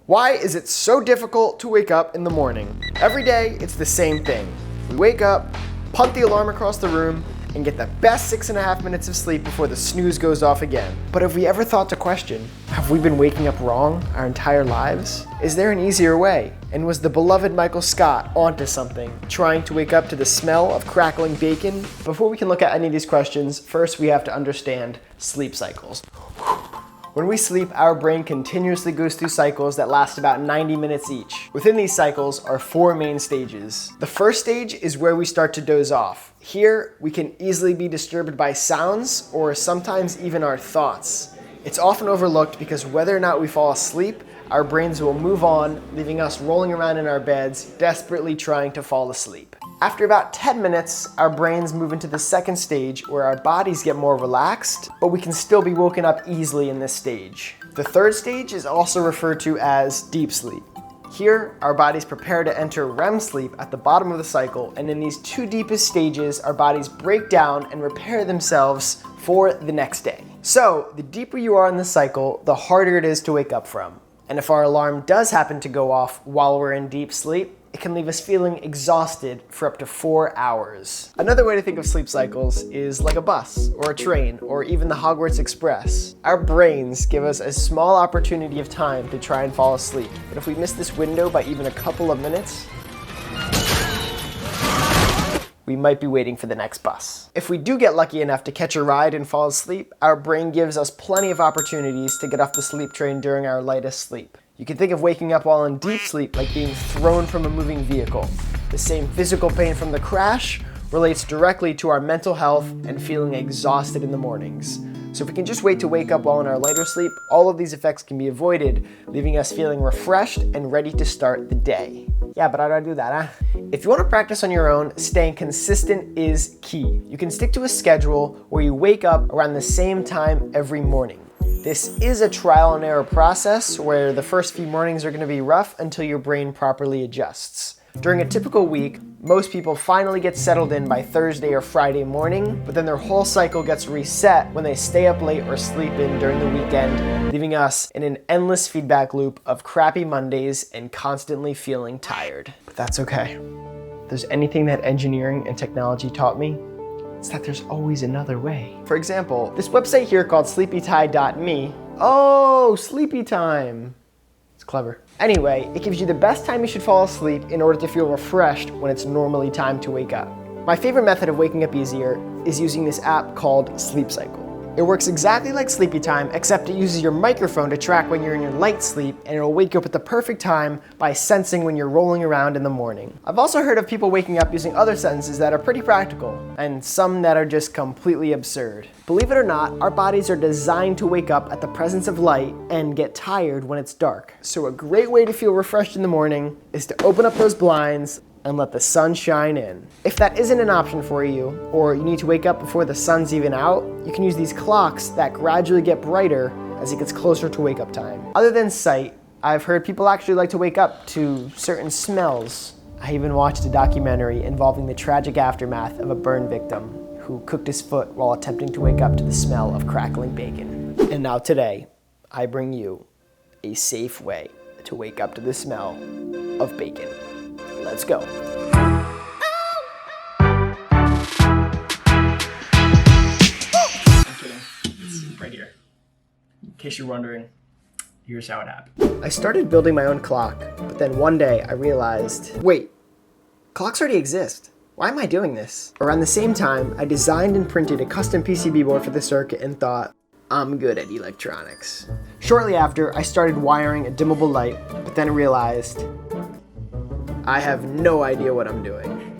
Why is it so difficult to wake up in the morning? Every day, it's the same thing. We wake up, punt the alarm across the room, and get the best 6.5 minutes of sleep before the snooze goes off again. But have we ever thought to question, have we been waking up wrong our entire lives? Is there an easier way? And was the beloved Michael Scott onto something, trying to wake up to the smell of crackling bacon? Before we can look at any of these questions, first we have to understand sleep cycles. When we sleep, our brain continuously goes through cycles that last about 90 minutes each. Within these cycles are 4 main stages. The first stage is where we start to doze off. Here, we can easily be disturbed by sounds or sometimes even our thoughts. It's often overlooked because whether or not we fall asleep, our brains will move on, leaving us rolling around in our beds, desperately trying to fall asleep. After about 10 minutes, our brains move into the second stage where our bodies get more relaxed, but we can still be woken up easily in this stage. The third stage is also referred to as deep sleep. Here, our bodies prepare to enter REM sleep at the bottom of the cycle, and in these 2 deepest stages, our bodies break down and repair themselves for the next day. So, the deeper you are in the cycle, the harder it is to wake up from. And if our alarm does happen to go off while we're in deep sleep, it can leave us feeling exhausted for up to 4 hours. Another way to think of sleep cycles is like a bus or a train or even the Hogwarts Express. Our brains give us a small opportunity of time to try and fall asleep. But if we miss this window by even a couple of minutes, we might be waiting for the next bus. If we do get lucky enough to catch a ride and fall asleep, our brain gives us plenty of opportunities to get off the sleep train during our lightest sleep. You can think of waking up while in deep sleep like being thrown from a moving vehicle. The same physical pain from the crash relates directly to our mental health and feeling exhausted in the mornings. So if we can just wait to wake up while in our lighter sleep, all of these effects can be avoided, leaving us feeling refreshed and ready to start the day. Yeah, but how do I do that, huh? If you want to practice on your own, staying consistent is key. You can stick to a schedule where you wake up around the same time every morning. This is a trial and error process where the first few mornings are going to be rough until your brain properly adjusts. During a typical week, most people finally get settled in by Thursday or Friday morning, but then their whole cycle gets reset when they stay up late or sleep in during the weekend, leaving us in an endless feedback loop of crappy Mondays and constantly feeling tired. But that's okay. If there's anything that engineering and technology taught me, it's that there's always another way. For example, this website here called sleepytime.me. Oh, sleepy time. It's clever. Anyway, it gives you the best time you should fall asleep in order to feel refreshed when it's normally time to wake up. My favorite method of waking up easier is using this app called Sleep Cycle. It works exactly like Sleepy Time, except it uses your microphone to track when you're in your light sleep, and it'll wake you up at the perfect time by sensing when you're rolling around in the morning. I've also heard of people waking up using other sentences that are pretty practical, and some that are just completely absurd. Believe it or not, our bodies are designed to wake up at the presence of light and get tired when it's dark. So a great way to feel refreshed in the morning is to open up those blinds and let the sun shine in. If that isn't an option for you, or you need to wake up before the sun's even out, you can use these clocks that gradually get brighter as it gets closer to wake up time. Other than sight, I've heard people actually like to wake up to certain smells. I even watched a documentary involving the tragic aftermath of a burn victim who cooked his foot while attempting to wake up to the smell of crackling bacon. And now today, I bring you a safe way to wake up to the smell of bacon. Let's go. I'm kidding. It's right here. In case you're wondering, here's how it happened. I started building my own clock, but then one day I realized, wait, clocks already exist. Why am I doing this? Around the same time, I designed and printed a custom PCB board for the circuit and thought, I'm good at electronics. Shortly after, I started wiring a dimmable light, but then realized, I have no idea what I'm doing.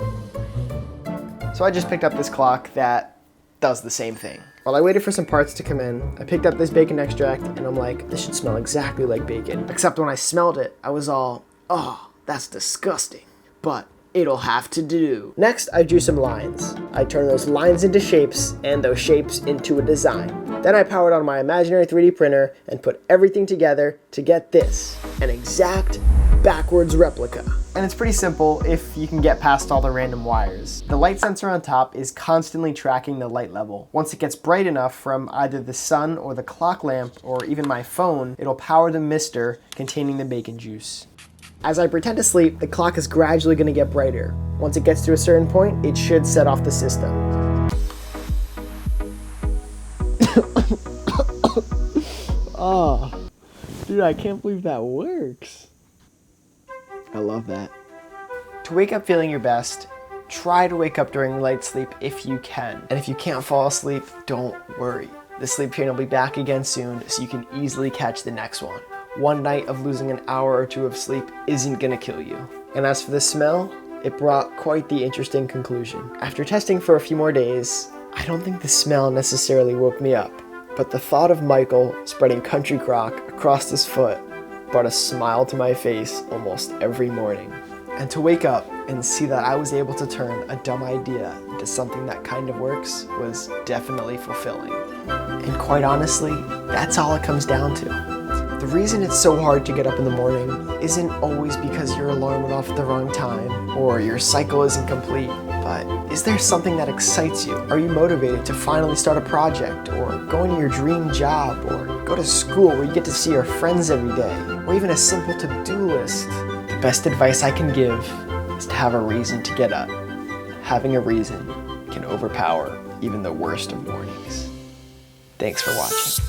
So I just picked up this clock that does the same thing. While I waited for some parts to come in, I picked up this bacon extract and I'm like, this should smell exactly like bacon. Except when I smelled it, I was all, oh, that's disgusting. But it'll have to do. Next, I drew some lines. I turned those lines into shapes and those shapes into a design. Then I powered on my imaginary 3D printer and put everything together to get this, an exact backwards replica. And it's pretty simple if you can get past all the random wires. The light sensor on top is constantly tracking the light level. Once it gets bright enough from either the sun or the clock lamp or even my phone, it'll power the mister containing the bacon juice. As I pretend to sleep, the clock is gradually going to get brighter. Once it gets to a certain point, it should set off the system. Oh, dude, I can't believe that works. I love that. To wake up feeling your best, try to wake up during light sleep if you can. And if you can't fall asleep, don't worry. The sleep train will be back again soon, so you can easily catch the next one. One night of losing an hour or two of sleep isn't gonna kill you. And as for the smell, it brought quite the interesting conclusion. After testing for a few more days, I don't think the smell necessarily woke me up, but the thought of Michael spreading country crock across his foot brought a smile to my face almost every morning. And to wake up and see that I was able to turn a dumb idea into something that kind of works was definitely fulfilling. And quite honestly, that's all it comes down to. The reason it's so hard to get up in the morning isn't always because your alarm went off at the wrong time or your cycle isn't complete, but is there something that excites you? Are you motivated to finally start a project or go into your dream job or go to school where you get to see your friends every day or even a simple to-do list? The best advice I can give is to have a reason to get up. Having a reason can overpower even the worst of mornings. Thanks for watching.